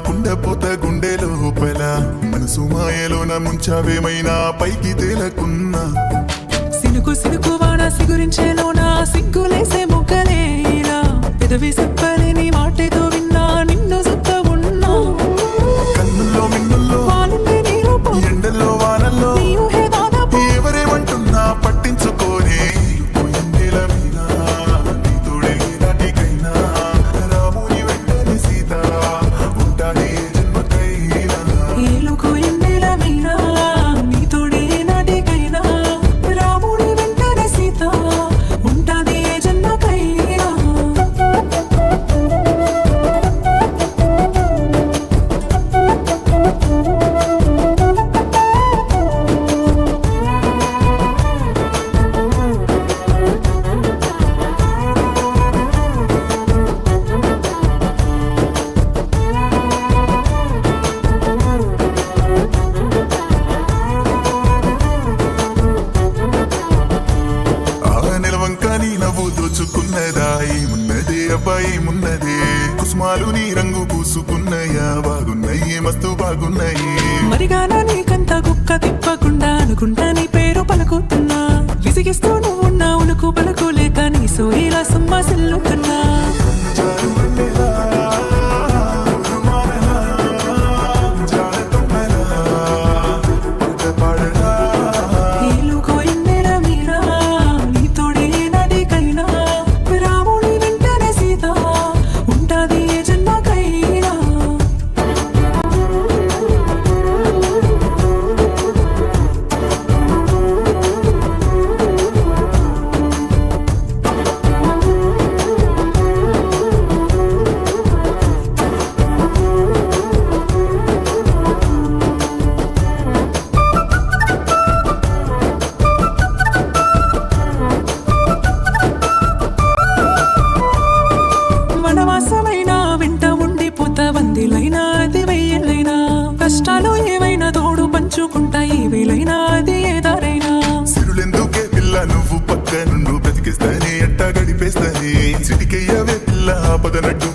కుండపోత గుండె లోపల మనసు మాయలోన ముంచావేమైనా పైకి తేలకున్నా సినుకు సినుకు వాన సిగురించేలోన సిగ్గులేసే ముక్కలేలా పెదవి చెప్పలేని మాటతో విన్నా నిన్ను సుత్త ఉన్నా కన్నుల్లో మిన్నుల్లో వానుండే నీ రూపం ఎండల్లో వానల్లో నీ ఊహే దాదాపు ఎవరేమంటున్నా పట్టించుకోనే ఎన్నెల మీనా నీ తోడే నాటికైనా రాముని వెంటనే సీత ఉంటాడే జన్మకైనా ఏలుకు ఎన్నెల మీరా నీ తోడే నాటికైనా రాముడి వెంటనే సీత ఉంటాది ఏ జన్మకైనా నిలవంకాని నవ్వు దోచుకున్నదా ఏమున్నదే అబ్బాయి మున్నదే కుసుమాలు నీ రంగు పూసుకున్నాయా బాగున్నాయి మస్తు బాగున్నాయి మరిగానా నీకంత కుక్క తిప్పకుండా అనుకుంటా నీ పేరు పలుకుతున్నా విసిగిస్తూ నువ్వున్నా ఉలుకు పలుకు లేక నీ సోయిలా సుమ్మ సెల్లుతున్నా జారు వెన్నెలా, ఉరుమానలా, జారతొమ్మలా, పాట పాడలా. ఏలుకో ఎన్నెల మీరా నీ తోడే నాటికైనా రాముడి వెంటనే సీత ఉంటాది ఏ జన్మకైనా వనవాసమైనా వెంట ఉండిపోతా వందిలైనా అది వెయ్యలైనా కష్టాలు ఏవైనా తోడు పంచుకుంటా ఏ వేలైనా అది ఏ దారైనా సిరులెందుకే పిల్ల నువ్వు పక్క నుండు బ్రతికిస్తానే ఎట్టా గడిపేస్తానే సిటికయ్యవే పిల్ల ఆపదనడ్డు